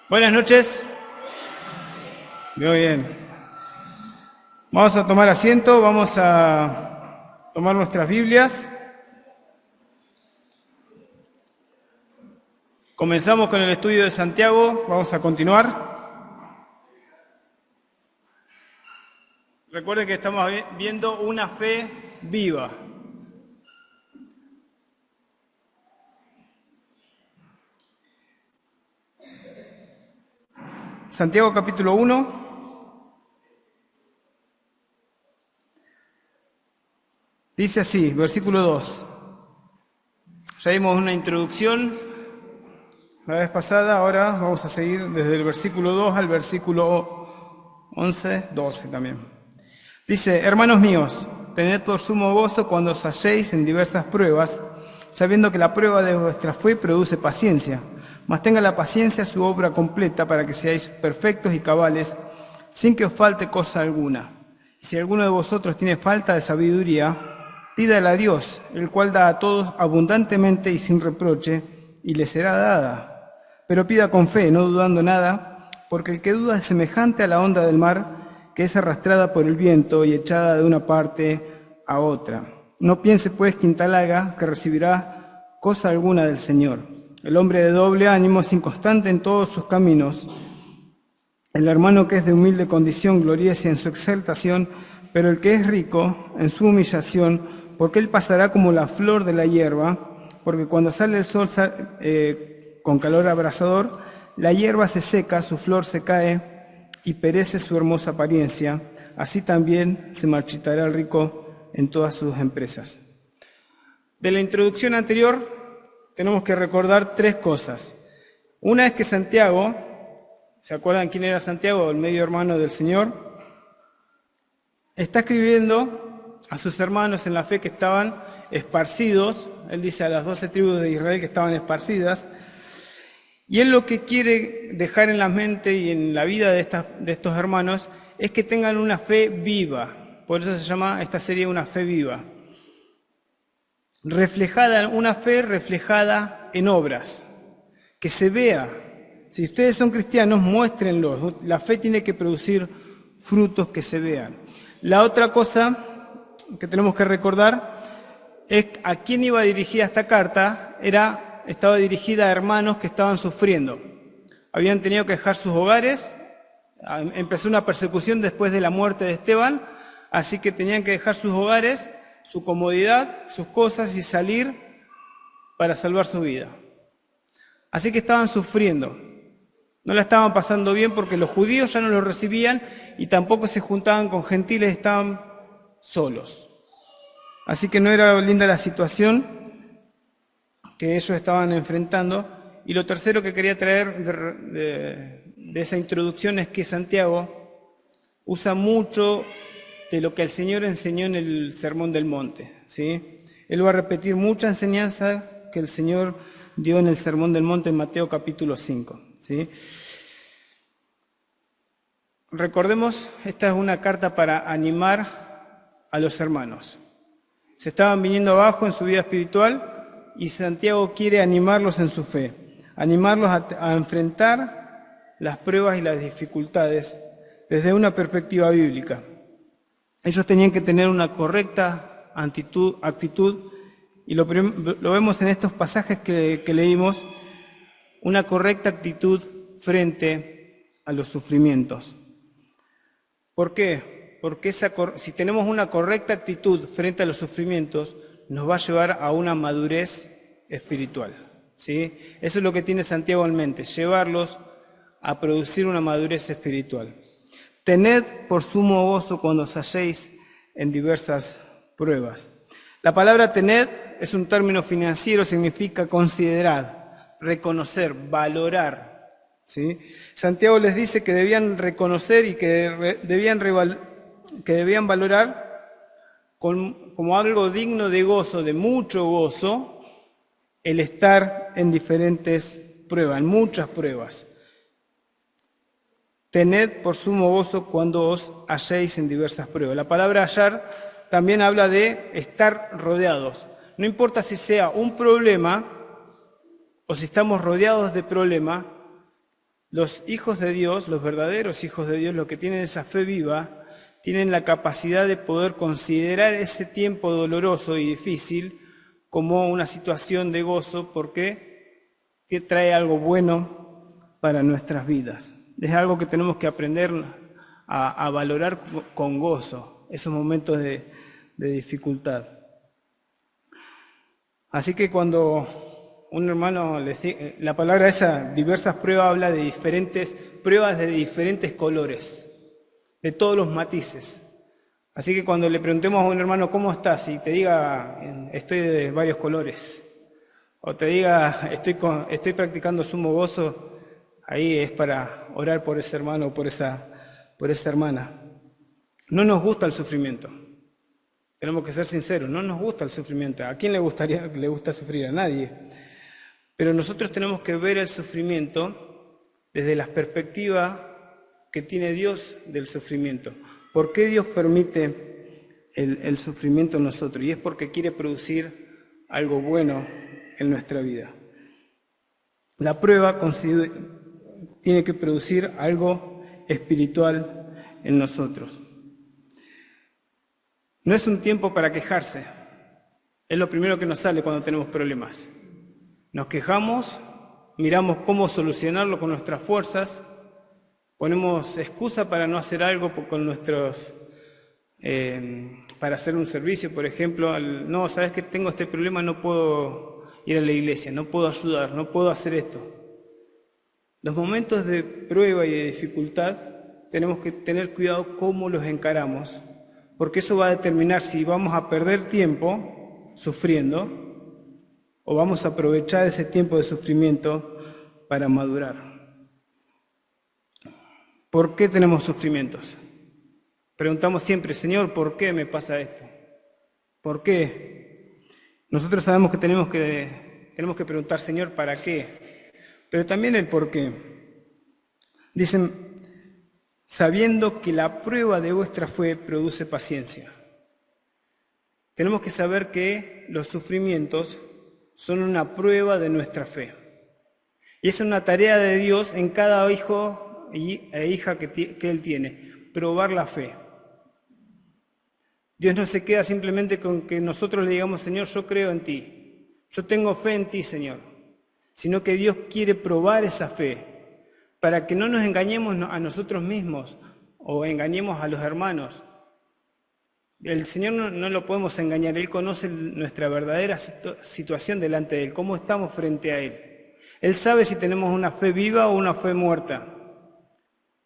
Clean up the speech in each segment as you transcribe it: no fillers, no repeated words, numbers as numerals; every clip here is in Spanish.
Buenas noches. Muy bien. Vamos a tomar asiento, vamos a tomar nuestras Biblias. Comenzamos con el estudio de Santiago, vamos a continuar. Recuerden que estamos viendo una fe viva. Santiago capítulo 1. Dice así, versículo 2. Ya vimos una introducción la vez pasada, ahora vamos a seguir desde el versículo 2 al versículo 11, 12 también. Dice, hermanos míos, tened por sumo gozo cuando os halléis en diversas pruebas, sabiendo que la prueba de vuestra fe produce paciencia. Mas tenga la paciencia su obra completa para que seáis perfectos y cabales, sin que os falte cosa alguna. Y si alguno de vosotros tiene falta de sabiduría, pídala a Dios, el cual da a todos abundantemente y sin reproche, y le será dada. Pero pida con fe, no dudando nada, porque el que duda es semejante a la onda del mar, que es arrastrada por el viento y echada de una parte a otra. No piense pues quien tal haga que recibirá cosa alguna del Señor. El hombre de doble ánimo es inconstante en todos sus caminos. El hermano que es de humilde condición gloríese en su exaltación, pero el que es rico en su humillación, porque él pasará como la flor de la hierba, porque cuando sale el sol con calor abrasador, la hierba se seca, su flor se cae y perece su hermosa apariencia. Así también se marchitará el rico en todas sus empresas. De la introducción anterior tenemos que recordar tres cosas. Una es que Santiago, ¿se acuerdan quién era Santiago? El medio hermano del Señor. Está escribiendo a sus hermanos en la fe que estaban esparcidos. Él dice a las 12 tribus de Israel que estaban esparcidas. Y él lo que quiere dejar en la mente y en la vida de estos hermanos es que tengan una fe viva. Por eso se llama esta serie Una fe viva. Una fe reflejada en obras. Que se vea. Si ustedes son cristianos, muéstrenlo. La fe tiene que producir frutos que se vean. La otra cosa que tenemos que recordar es a quién iba dirigida esta carta. Estaba dirigida a hermanos que estaban sufriendo. Habían tenido que dejar sus hogares. Empezó una persecución después de la muerte de Esteban, así que tenían que dejar sus hogares, su comodidad, sus cosas y salir para salvar su vida. Así que estaban sufriendo. No la estaban pasando bien porque los judíos ya no los recibían y tampoco se juntaban con gentiles, estaban solos. Así que no era linda la situación que ellos estaban enfrentando. Y lo tercero que quería traer de esa introducción es que Santiago usa mucho de lo que el Señor enseñó en el Sermón del Monte, ¿sí? Él va a repetir mucha enseñanza que el Señor dio en el Sermón del Monte en Mateo capítulo 5, ¿sí? Recordemos, esta es una carta para animar a los hermanos. Se estaban viniendo abajo en su vida espiritual y Santiago quiere animarlos en su fe, animarlos a enfrentar las pruebas y las dificultades desde una perspectiva bíblica. Ellos tenían que tener una correcta actitud y lo vemos en estos pasajes que leímos, una correcta actitud frente a los sufrimientos. ¿Por qué? Porque si tenemos una correcta actitud frente a los sufrimientos, nos va a llevar a una madurez espiritual, ¿sí? Eso es lo que tiene Santiago en mente, llevarlos a producir una madurez espiritual. Tened por sumo gozo cuando os halléis en diversas pruebas. La palabra tened es un término financiero, significa considerar, reconocer, valorar, ¿sí? Santiago les dice que debían reconocer y que debían valorar como algo digno de gozo, de mucho gozo, el estar en diferentes pruebas, en muchas pruebas. Tened por sumo gozo cuando os halléis en diversas pruebas. La palabra hallar también habla de estar rodeados. No importa si sea un problema o si estamos rodeados de problema, Los hijos de Dios, los verdaderos hijos de Dios, los que tienen esa fe viva, tienen la capacidad de poder considerar ese tiempo doloroso y difícil como una situación de gozo, porque trae algo bueno para nuestras vidas. Es algo que tenemos que aprender a valorar con gozo, esos momentos de dificultad. Así que cuando un hermano les dice, la palabra esa, diversas pruebas, habla de diferentes pruebas de diferentes colores, de todos los matices. Así que cuando le preguntemos a un hermano ¿cómo estás? Y te diga estoy de varios colores, o te diga estoy practicando sumo gozo, ahí es para orar por ese hermano o por esa hermana. No nos gusta el sufrimiento. Tenemos que ser sinceros, no nos gusta el sufrimiento. ¿A quién le gusta sufrir? A nadie. Pero nosotros tenemos que ver el sufrimiento desde la perspectiva que tiene Dios del sufrimiento. ¿Por qué Dios permite el sufrimiento en nosotros? Y es porque quiere producir algo bueno en nuestra vida. La prueba tiene que producir algo espiritual en nosotros. No es un tiempo para quejarse. Es lo primero que nos sale cuando tenemos problemas. Nos quejamos, miramos cómo solucionarlo con nuestras fuerzas, ponemos excusa para no hacer algo para hacer un servicio, por ejemplo. No, sabes que tengo este problema, no puedo ir a la iglesia, no puedo ayudar, no puedo hacer esto. Los momentos de prueba y de dificultad tenemos que tener cuidado cómo los encaramos, porque eso va a determinar si vamos a perder tiempo sufriendo o vamos a aprovechar ese tiempo de sufrimiento para madurar. ¿Por qué tenemos sufrimientos? Preguntamos siempre, Señor, ¿por qué me pasa esto? ¿Por qué? Nosotros sabemos que tenemos que preguntar, Señor, ¿para qué? Pero también el por qué. Dicen, sabiendo que la prueba de vuestra fe produce paciencia. Tenemos que saber que los sufrimientos son una prueba de nuestra fe. Y es una tarea de Dios en cada hijo e hija que Él tiene, probar la fe. Dios no se queda simplemente con que nosotros le digamos, Señor, yo creo en ti, yo tengo fe en ti, Señor, sino que Dios quiere probar esa fe para que no nos engañemos a nosotros mismos o engañemos a los hermanos. El Señor no lo podemos engañar, Él conoce nuestra verdadera situación delante de Él, cómo estamos frente a Él. Él sabe si tenemos una fe viva o una fe muerta,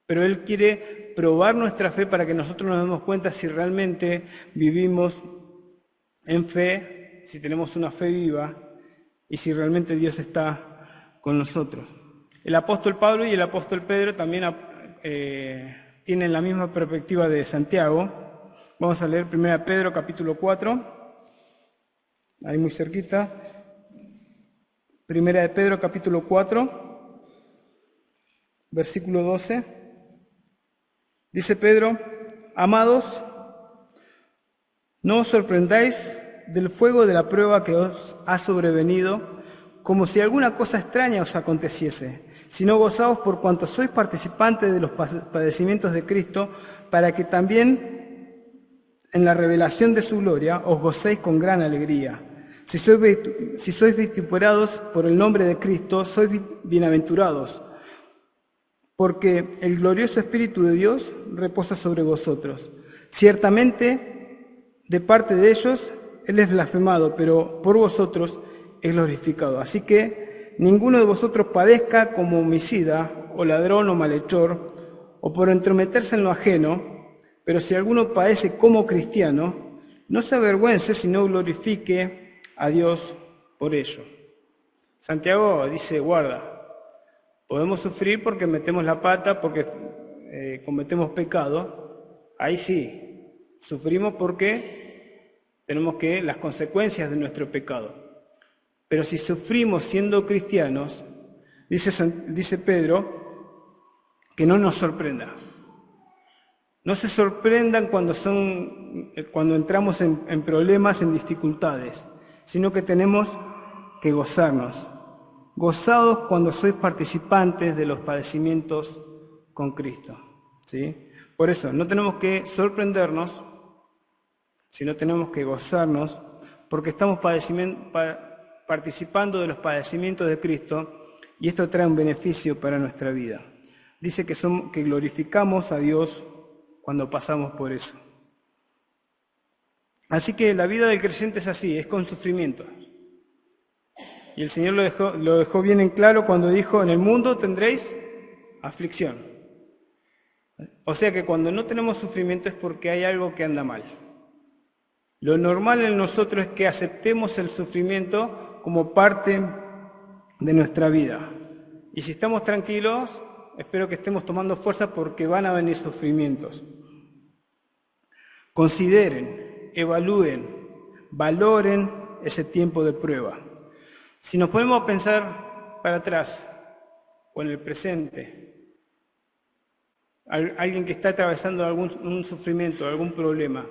pero Él quiere probar nuestra fe para que nosotros nos demos cuenta si realmente vivimos en fe, si tenemos una fe viva y si realmente Dios está con nosotros. El apóstol Pablo y el apóstol Pedro también tienen la misma perspectiva de Santiago. Vamos a leer 1 Pedro capítulo 4, ahí muy cerquita. 1 Pedro capítulo 4, versículo 12. Dice Pedro, amados, no os sorprendáis del fuego de la prueba que os ha sobrevenido, como si alguna cosa extraña os aconteciese, sino gozaos por cuanto sois participantes de los padecimientos de Cristo, para que también en la revelación de su gloria os gocéis con gran alegría. Si sois vituperados por el nombre de Cristo, sois bienaventurados, porque el glorioso Espíritu de Dios reposa sobre vosotros. Ciertamente, de parte de ellos, Él es blasfemado, pero por vosotros es glorificado. Así que ninguno de vosotros padezca como homicida, o ladrón, o malhechor, o por entrometerse en lo ajeno. Pero si alguno padece como cristiano, no se avergüence, sino glorifique a Dios por ello. Santiago dice, guarda, podemos sufrir porque metemos la pata, porque cometemos pecado. Ahí sí, sufrimos porque tenemos las consecuencias de nuestro pecado. Pero si sufrimos siendo cristianos, dice Pedro, que no nos sorprenda. No se sorprendan cuando entramos en problemas, en dificultades, sino que tenemos que gozarnos. gozaos cuando sois participantes de los padecimientos con Cristo. ¿Sí? Por eso, no tenemos que sorprendernos, sino tenemos que gozarnos, porque estamos participando de los padecimientos de Cristo, y esto trae un beneficio para nuestra vida. Dice que glorificamos a Dios cuando pasamos por eso. Así que la vida del creyente es así, es con sufrimiento. Y el Señor lo dejó bien en claro cuando dijo, en el mundo tendréis aflicción. O sea que cuando no tenemos sufrimiento es porque hay algo que anda mal. Lo normal en nosotros es que aceptemos el sufrimiento como parte de nuestra vida. Y si estamos tranquilos, espero que estemos tomando fuerza porque van a venir sufrimientos. Consideren, evalúen, valoren ese tiempo de prueba. Si nos ponemos a pensar para atrás o en el presente, alguien que está atravesando un sufrimiento, algún problema,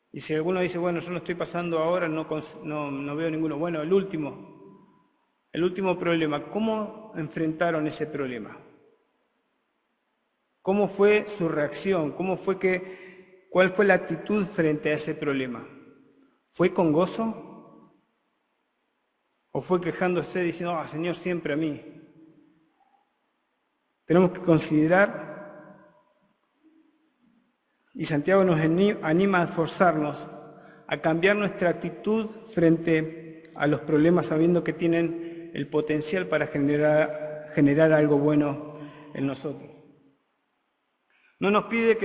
y si alguno dice, bueno, yo no estoy pasando ahora, no veo ninguno. Bueno, el último problema, ¿cómo enfrentaron ese problema? ¿Cómo fue su reacción? ¿Cuál fue la actitud frente a ese problema? ¿Fue con gozo? ¿O fue quejándose diciendo, Señor, siempre a mí? Tenemos que considerar, y Santiago nos anima a esforzarnos, a cambiar nuestra actitud frente a los problemas, sabiendo que tienen el potencial para generar algo bueno en nosotros. No nos pide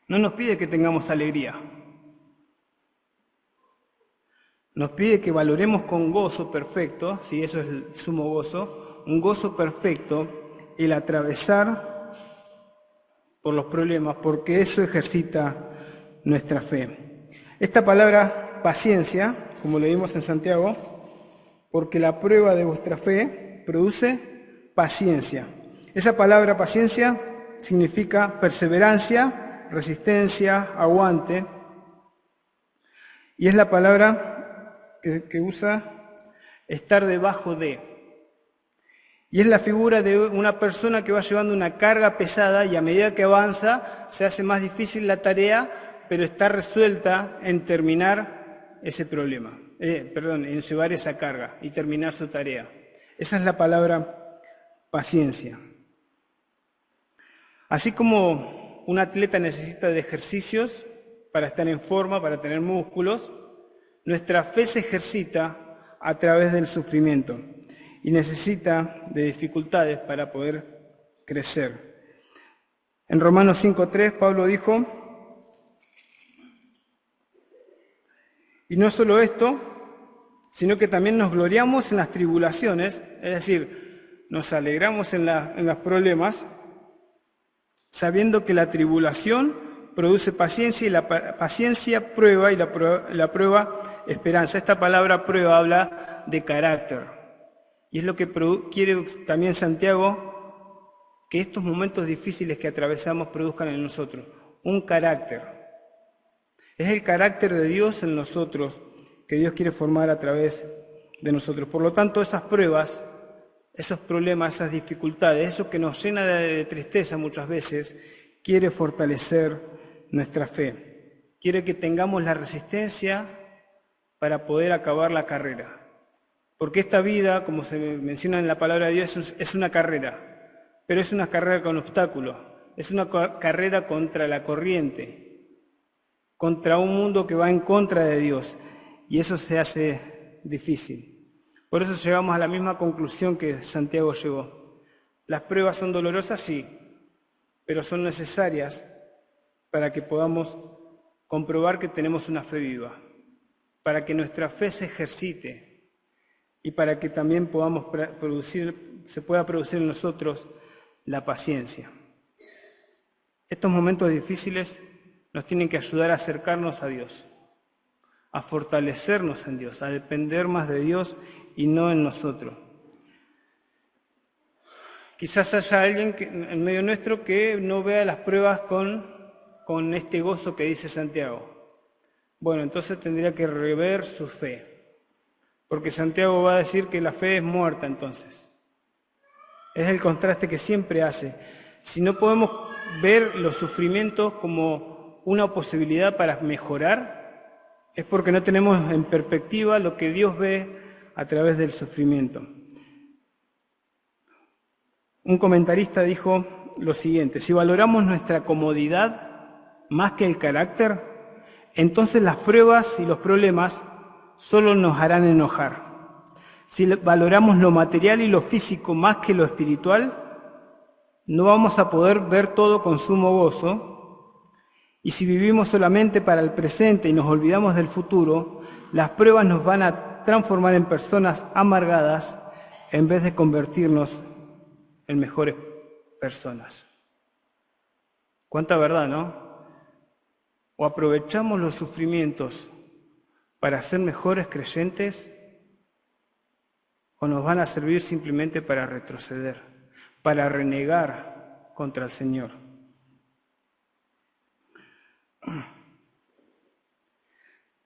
no nos pide que tengamos alegría. Nos pide que valoremos con gozo perfecto, si eso es el sumo gozo, un gozo perfecto, el atravesar por los problemas, porque eso ejercita nuestra fe. Esta palabra paciencia, como leímos en Santiago, porque la prueba de vuestra fe produce paciencia. Esa palabra paciencia significa perseverancia, resistencia, aguante, y es la palabra que usa estar debajo de. Y es la figura de una persona que va llevando una carga pesada y a medida que avanza se hace más difícil la tarea, pero está resuelta en terminar ese problema, en llevar esa carga y terminar su tarea. Esa es la palabra paciencia. Así como un atleta necesita de ejercicios para estar en forma, para tener músculos, nuestra fe se ejercita a través del sufrimiento y necesita de dificultades para poder crecer. En Romanos 5:3 Pablo dijo, y no solo esto, sino que también nos gloriamos en las tribulaciones, es decir, nos alegramos en los problemas, sabiendo que la tribulación produce paciencia y la paciencia prueba y la prueba esperanza. Esta palabra prueba habla de carácter. Y es lo que quiere también Santiago, que estos momentos difíciles que atravesamos produzcan en nosotros un carácter. Es el carácter de Dios en nosotros que Dios quiere formar a través de nosotros. Por lo tanto, esas pruebas, esos problemas, esas dificultades, eso que nos llena de tristeza muchas veces, quiere fortalecer nuestra fe. Quiere que tengamos la resistencia para poder acabar la carrera. Porque esta vida, como se menciona en la palabra de Dios, es una carrera, pero es una carrera con obstáculos, es una carrera contra la corriente, contra un mundo que va en contra de Dios, y eso se hace difícil. Por eso llegamos a la misma conclusión que Santiago llegó. Las pruebas son dolorosas, sí, pero son necesarias para que podamos comprobar que tenemos una fe viva, para que nuestra fe se ejercite y para que también se pueda producir en nosotros la paciencia. Estos momentos difíciles nos tienen que ayudar a acercarnos a Dios, a fortalecernos en Dios, a depender más de Dios y no en nosotros. Quizás haya alguien en medio nuestro que no vea las pruebas con este gozo que dice Santiago. Bueno, entonces tendría que rever su fe, porque Santiago va a decir que la fe es muerta entonces. Es el contraste que siempre hace. Si no podemos ver los sufrimientos como una posibilidad para mejorar, es porque no tenemos en perspectiva lo que Dios ve a través del sufrimiento. Un comentarista dijo lo siguiente: si valoramos nuestra comodidad más que el carácter, entonces las pruebas y los problemas solo nos harán enojar. Si valoramos lo material y lo físico más que lo espiritual, no vamos a poder ver todo con sumo gozo. Y si vivimos solamente para el presente y nos olvidamos del futuro, las pruebas nos van a transformar en personas amargadas en vez de convertirnos en mejores personas. ¿Cuánta verdad, no? O aprovechamos los sufrimientos para ser mejores creyentes, o nos van a servir simplemente para retroceder, para renegar contra el Señor.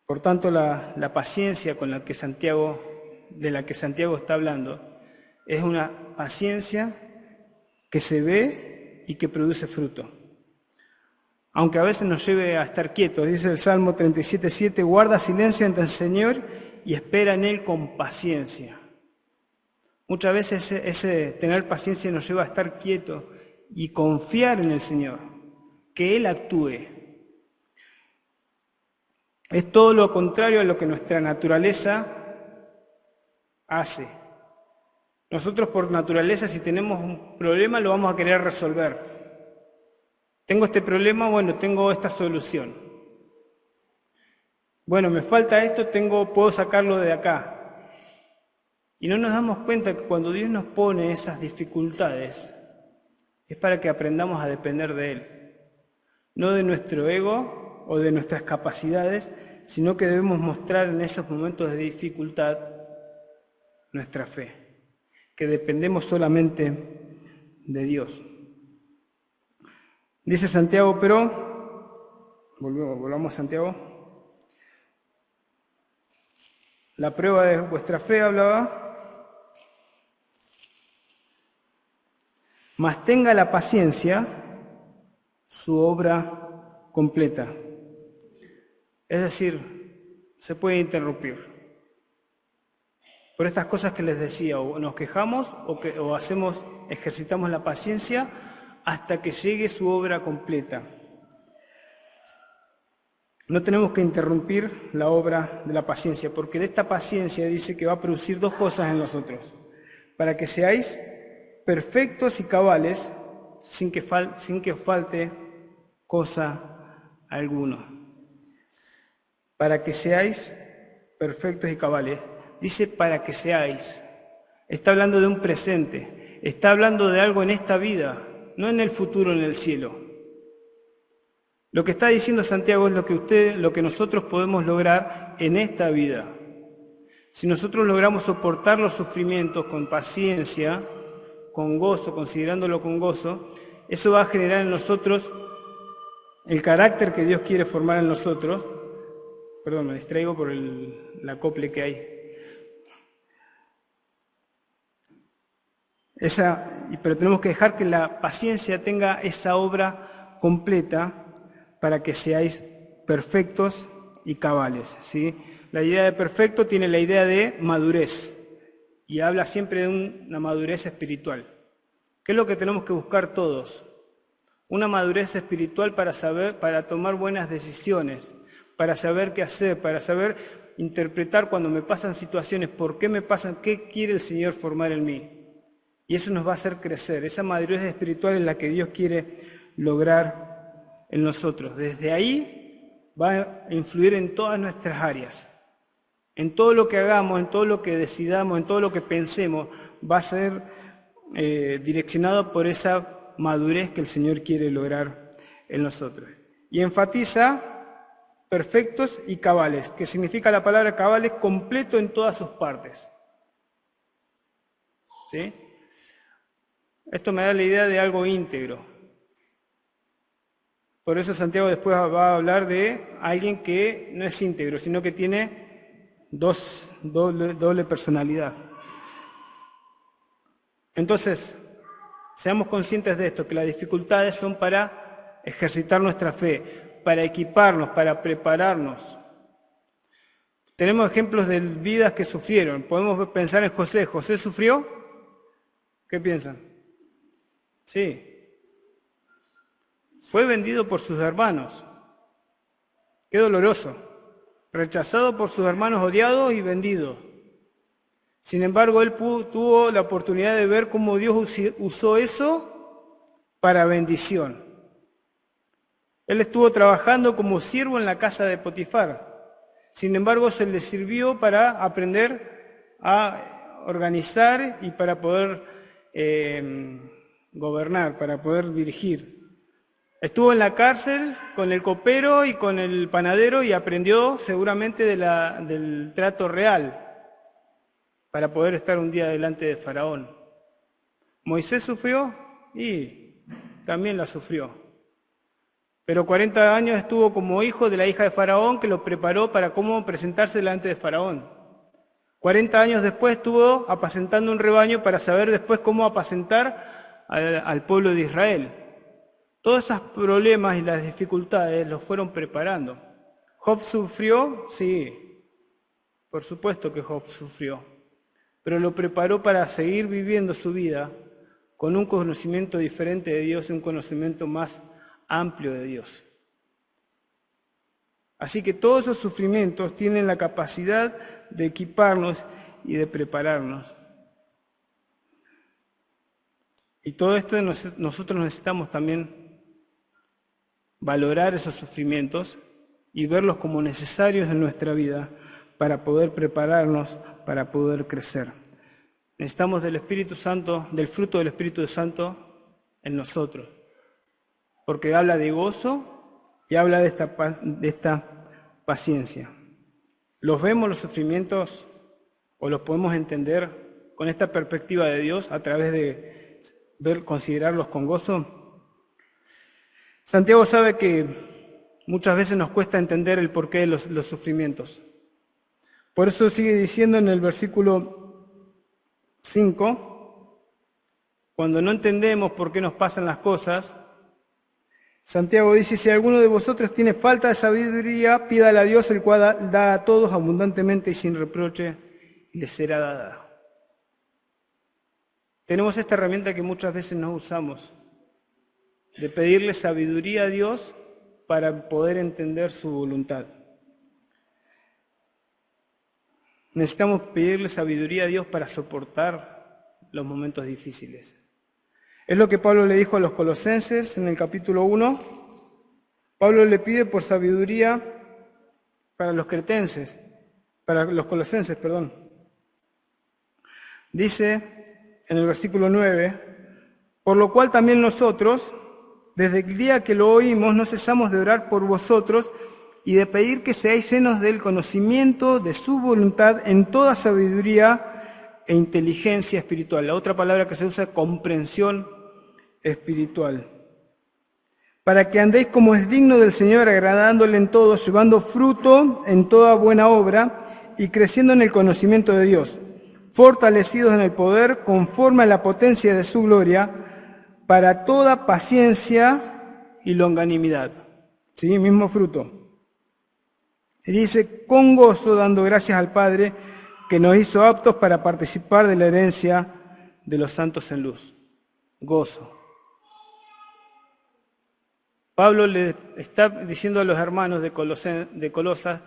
Por tanto, la paciencia con la que de la que Santiago está hablando, es una paciencia que se ve y que produce fruto. Aunque a veces nos lleve a estar quietos, dice el Salmo 37:7, guarda silencio ante el Señor y espera en Él con paciencia. Muchas veces ese tener paciencia nos lleva a estar quietos y confiar en el Señor, que Él actúe. Es todo lo contrario a lo que nuestra naturaleza hace. Nosotros por naturaleza, si tenemos un problema, lo vamos a querer resolver. Tengo este problema, bueno, tengo esta solución. Bueno, me falta esto, puedo sacarlo de acá. Y no nos damos cuenta que cuando Dios nos pone esas dificultades, es para que aprendamos a depender de Él. No de nuestro ego o de nuestras capacidades, sino que debemos mostrar en esos momentos de dificultad nuestra fe, que dependemos solamente de Dios. Dice Santiago, pero, volvamos a Santiago, la prueba de vuestra fe hablaba, mas tenga la paciencia su obra completa. Es decir, se puede interrumpir. Por estas cosas que les decía, o nos quejamos o ejercitamos la paciencia hasta que llegue su obra completa. No tenemos que interrumpir la obra de la paciencia, porque de esta paciencia dice que va a producir dos cosas en nosotros: para que seáis perfectos y cabales, sin que os falte cosa alguna. Para que seáis perfectos y cabales. Dice para que seáis. Está hablando de un presente. Está hablando de algo en esta vida, no en el futuro, en el cielo. Lo que está diciendo Santiago es lo que nosotros podemos lograr en esta vida. Si nosotros logramos soportar los sufrimientos con paciencia, con gozo, considerándolo con gozo, eso va a generar en nosotros el carácter que Dios quiere formar en nosotros. Perdón, me distraigo por el acople que hay. Pero tenemos que dejar que la paciencia tenga esa obra completa para que seáis perfectos y cabales, ¿sí? La idea de perfecto tiene la idea de madurez y habla siempre de una madurez espiritual. ¿Qué es lo que tenemos que buscar todos? Una madurez espiritual para tomar buenas decisiones, para saber qué hacer, para saber interpretar cuando me pasan situaciones, por qué me pasan, qué quiere el Señor formar en mí. Y eso nos va a hacer crecer. Esa madurez espiritual es la que Dios quiere lograr en nosotros. Desde ahí va a influir en todas nuestras áreas. En todo lo que hagamos, en todo lo que decidamos, en todo lo que pensemos, va a ser direccionado por esa madurez que el Señor quiere lograr en nosotros. Y enfatiza perfectos y cabales, que significa la palabra cabales, completo en todas sus partes. ¿Sí? Esto me da la idea de algo íntegro. Por eso Santiago después va a hablar de alguien que no es íntegro, sino que tiene doble personalidad. Entonces, seamos conscientes de esto, que las dificultades son para ejercitar nuestra fe, para equiparnos, para prepararnos. Tenemos ejemplos de vidas que sufrieron. Podemos pensar en José. ¿José sufrió? ¿Qué piensan? Sí. Fue vendido por sus hermanos. Qué doloroso. Rechazado por sus hermanos, odiado y vendido. Sin embargo, él tuvo la oportunidad de ver cómo Dios usó eso para bendición. Él estuvo trabajando como siervo en la casa de Potifar. Sin embargo, se le sirvió para aprender a organizar y para poder gobernar, para poder dirigir. Estuvo en la cárcel con el copero y con el panadero y aprendió seguramente del trato real para poder estar un día delante de Faraón. Moisés sufrió y también la sufrió. Pero 40 años estuvo como hijo de la hija de Faraón que lo preparó para cómo presentarse delante de Faraón. 40 años después estuvo apacentando un rebaño para saber después cómo apacentar al pueblo de Israel. Todos esos problemas y las dificultades los fueron preparando. ¿Job sufrió? Sí, por supuesto que Job sufrió. Pero lo preparó para seguir viviendo su vida con un conocimiento diferente de Dios y un conocimiento más amplio de Dios. Así que todos esos sufrimientos tienen la capacidad de equiparnos y de prepararnos. Y todo esto nosotros necesitamos también valorar esos sufrimientos y verlos como necesarios en nuestra vida para poder prepararnos, para poder crecer. Necesitamos del Espíritu Santo, del fruto del Espíritu Santo en nosotros, porque habla de gozo y habla de esta paciencia. ¿Los vemos los sufrimientos o los podemos entender con esta perspectiva de Dios a través de considerarlos con gozo? Santiago sabe que muchas veces nos cuesta entender el porqué de los sufrimientos. Por eso sigue diciendo en el versículo 5, cuando no entendemos por qué nos pasan las cosas, Santiago dice, si alguno de vosotros tiene falta de sabiduría, pídale a Dios, el cual da a todos abundantemente y sin reproche, y le será dada. Tenemos esta herramienta que muchas veces no usamos, de pedirle sabiduría a Dios para poder entender su voluntad. Necesitamos pedirle sabiduría a Dios para soportar los momentos difíciles. Es lo que Pablo le dijo a los colosenses en el capítulo 1. Pablo le pide por sabiduría para los cretenses, para los colosenses, perdón. Dice en el versículo 9, por lo cual también nosotros, desde el día que lo oímos, no cesamos de orar por vosotros y de pedir que seáis llenos del conocimiento de su voluntad en toda sabiduría e inteligencia espiritual. La otra palabra que se usa es comprensión espiritual. Para que andéis como es digno del Señor, agradándole en todo, llevando fruto en toda buena obra y creciendo en el conocimiento de Dios, fortalecidos en el poder conforme a la potencia de su gloria, para toda paciencia y longanimidad. ¿Sí? Mismo fruto. Y dice, con gozo, dando gracias al Padre, que nos hizo aptos para participar de la herencia de los santos en luz. Gozo. Pablo le está diciendo a los hermanos de Colosas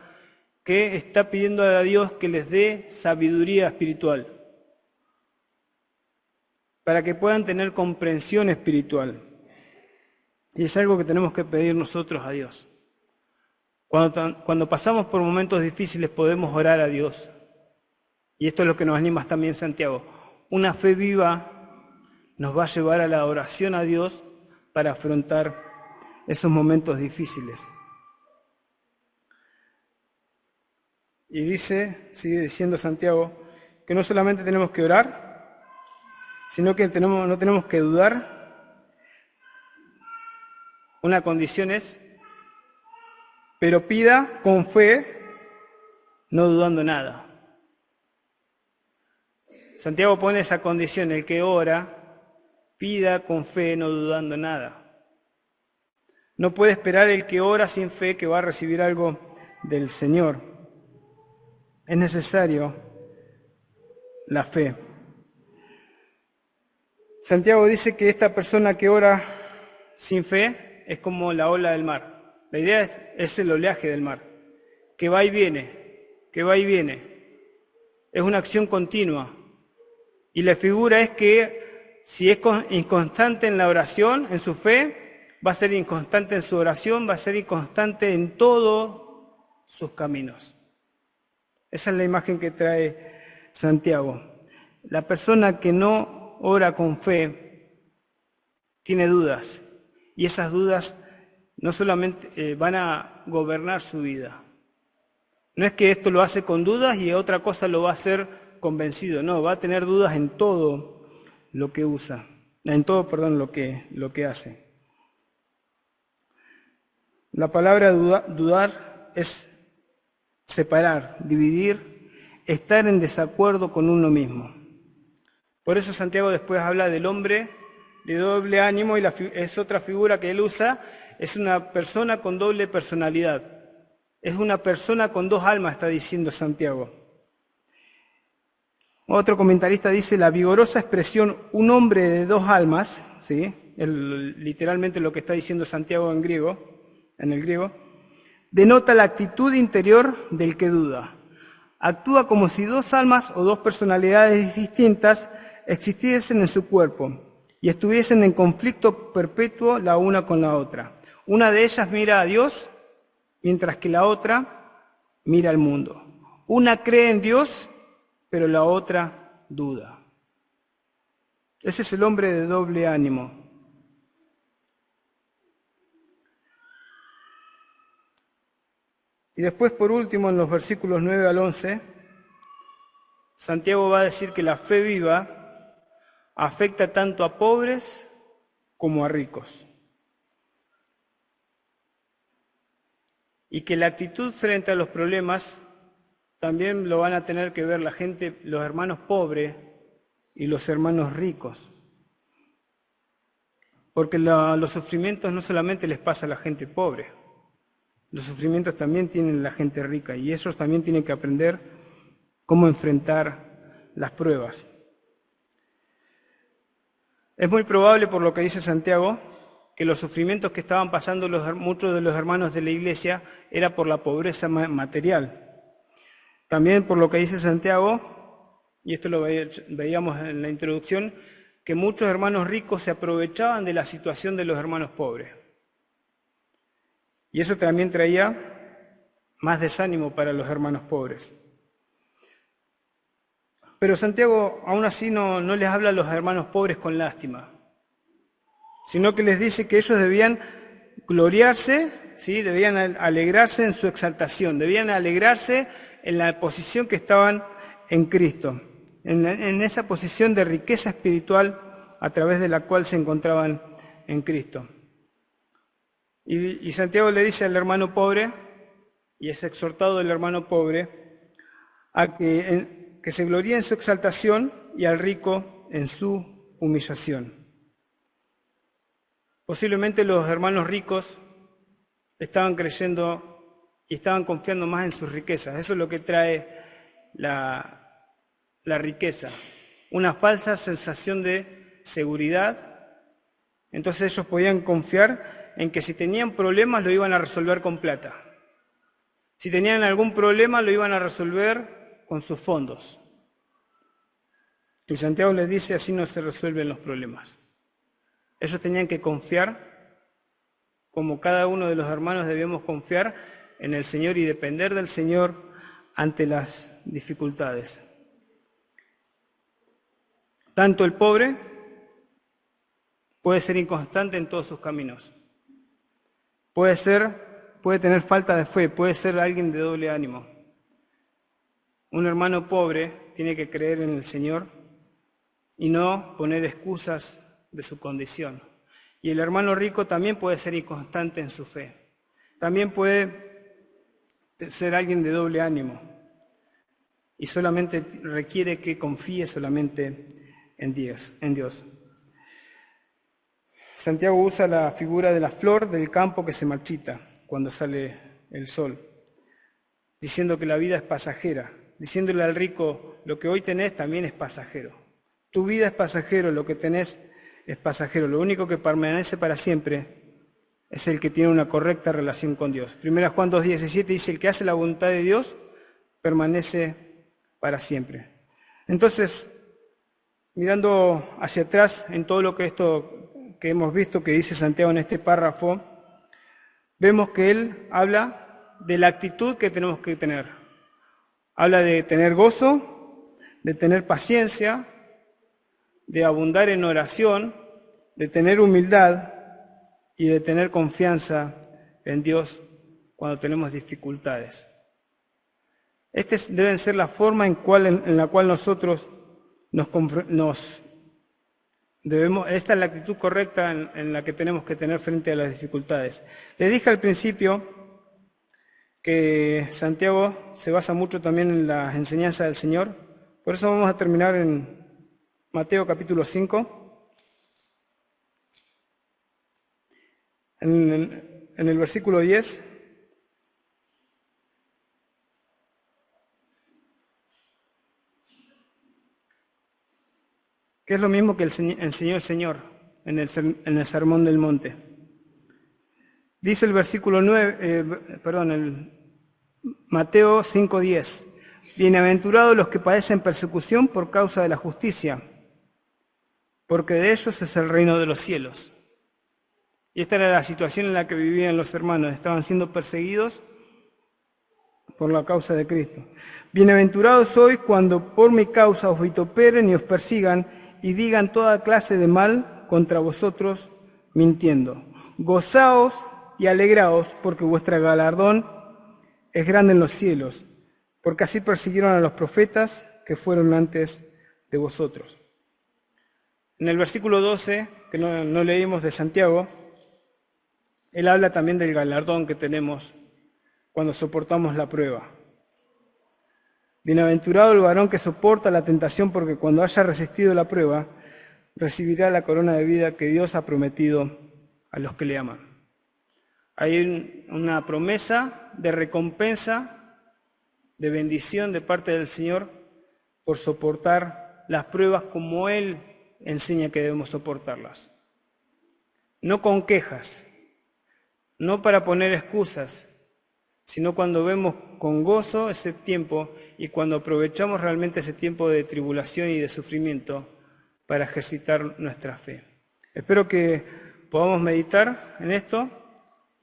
que está pidiendo a Dios que les dé sabiduría espiritual, para que puedan tener comprensión espiritual. Y es algo que tenemos que pedir nosotros a Dios. Cuando pasamos por momentos difíciles podemos orar a Dios. Y esto es lo que nos anima también Santiago. Una fe viva nos va a llevar a la oración a Dios para afrontar esos momentos difíciles. Y sigue diciendo Santiago, que no solamente tenemos que orar, sino que no tenemos que dudar, Una condición es, pero pida con fe, no dudando nada. Santiago pone esa condición, el que ora, pida con fe, no dudando nada. No puede esperar el que ora sin fe que va a recibir algo del Señor. Es necesario la fe. Santiago dice que esta persona que ora sin fe es como la ola del mar. La idea es el oleaje del mar, que va y viene, que va y viene. Es una acción continua. Y la figura es que si es inconstante en la oración, en su fe, va a ser inconstante en su oración, va a ser inconstante en todos sus caminos. Esa es la imagen que trae Santiago. La persona que no ora con fe tiene dudas, y esas dudas no solamente van a gobernar su vida. No es que esto lo hace con dudas y otra cosa lo va a hacer convencido, no, va a tener dudas en todo lo que usa, en todo, perdón, lo que hace. La palabra dudar es separar, dividir, estar en desacuerdo con uno mismo. Por eso Santiago después habla del hombre de doble ánimo, y es otra figura que él usa, es una persona con doble personalidad. Es una persona con dos almas, está diciendo Santiago. Otro comentarista dice, la vigorosa expresión un hombre de dos almas, ¿sí? Literalmente lo que está diciendo Santiago en el griego, denota la actitud interior del que duda. Actúa como si dos almas o dos personalidades distintas existiesen en su cuerpo y estuviesen en conflicto perpetuo la una con la otra. Una de ellas mira a Dios, mientras que la otra mira al mundo. Una cree en Dios, pero la otra duda. Ese es el hombre de doble ánimo. Y después, por último, en los versículos 9 al 11, Santiago va a decir que la fe viva afecta tanto a pobres como a ricos. Y que la actitud frente a los problemas también lo van a tener que ver la gente, los hermanos pobres y los hermanos ricos. Porque los sufrimientos no solamente les pasa a la gente pobre, los sufrimientos también tienen la gente rica, y ellos también tienen que aprender cómo enfrentar las pruebas. Es muy probable, por lo que dice Santiago, que los sufrimientos que estaban pasando muchos de los hermanos de la iglesia era por la pobreza material. También por lo que dice Santiago, y esto lo veíamos en la introducción, que muchos hermanos ricos se aprovechaban de la situación de los hermanos pobres. Y eso también traía más desánimo para los hermanos pobres. Pero Santiago aún así no les habla a los hermanos pobres con lástima, sino que les dice que ellos debían gloriarse, ¿sí? Debían alegrarse en su exaltación, debían alegrarse en la posición que estaban en Cristo, en esa posición de riqueza espiritual a través de la cual se encontraban en Cristo. Y Santiago le dice al hermano pobre, y es exhortado el hermano pobre, a que se gloríe en su exaltación, y al rico en su humillación. Posiblemente los hermanos ricos estaban creyendo y estaban confiando más en sus riquezas. Eso es lo que trae la riqueza, una falsa sensación de seguridad. Entonces ellos podían confiar en que si tenían problemas lo iban a resolver con plata. Si tenían algún problema lo iban a resolver con sus fondos. Y Santiago les dice, así no se resuelven los problemas. Ellos tenían que confiar, como cada uno de los hermanos debemos confiar en el Señor y depender del Señor ante las dificultades. Tanto el pobre puede ser inconstante en todos sus caminos. Puede tener falta de fe, puede ser alguien de doble ánimo. Un hermano pobre tiene que creer en el Señor y no poner excusas de su condición. Y el hermano rico también puede ser inconstante en su fe. También puede ser alguien de doble ánimo. Y solamente requiere que confíe solamente en Dios. Santiago usa la figura de la flor del campo que se marchita cuando sale el sol, diciendo que la vida es pasajera, diciéndole al rico, lo que hoy tenés también es pasajero. Tu vida es pasajero, lo que tenés es pasajero. Lo único que permanece para siempre es el que tiene una correcta relación con Dios. 1 Juan 2:17 dice, el que hace la voluntad de Dios permanece para siempre. Entonces, mirando hacia atrás en todo lo que hemos visto que dice Santiago en este párrafo, vemos que él habla de la actitud que tenemos que tener. Habla de tener gozo, de tener paciencia, de abundar en oración, de tener humildad y de tener confianza en Dios cuando tenemos dificultades. Deben ser la forma en la cual nosotros esta es la actitud correcta en la que tenemos que tener frente a las dificultades. Les dije al principio que Santiago se basa mucho también en las enseñanzas del Señor. Por eso vamos a terminar en Mateo capítulo 5, en el versículo 10. Que es lo mismo que enseñó el Señor en el Sermón del Monte. Dice el versículo 9, Mateo 5:10, bienaventurados los que padecen persecución por causa de la justicia, porque de ellos es el reino de los cielos. Y esta era la situación en la que vivían los hermanos, estaban siendo perseguidos por la causa de Cristo. Bienaventurados sois cuando por mi causa os vituperen y os persigan, y digan toda clase de mal contra vosotros, mintiendo. Gozaos y alegraos, porque vuestro galardón es grande en los cielos, porque así persiguieron a los profetas que fueron antes de vosotros. En el versículo 12, que no leímos de Santiago, él habla también del galardón que tenemos cuando soportamos la prueba. Bienaventurado el varón que soporta la tentación, porque cuando haya resistido la prueba, recibirá la corona de vida que Dios ha prometido a los que le aman. Hay una promesa de recompensa, de bendición de parte del Señor por soportar las pruebas como Él enseña que debemos soportarlas. No con quejas, no para poner excusas, sino cuando vemos con gozo ese tiempo y cuando aprovechamos realmente ese tiempo de tribulación y de sufrimiento para ejercitar nuestra fe. Espero que podamos meditar en esto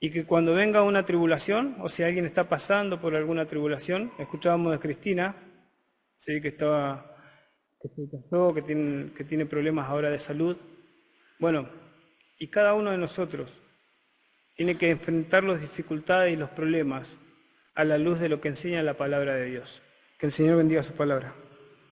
y que cuando venga una tribulación, o si alguien está pasando por alguna tribulación, escuchábamos de Cristina, ¿sí? que se casó, que tiene problemas ahora de salud. Bueno, y cada uno de nosotros tiene que enfrentar las dificultades y los problemas a la luz de lo que enseña la palabra de Dios. Que el Señor bendiga su palabra.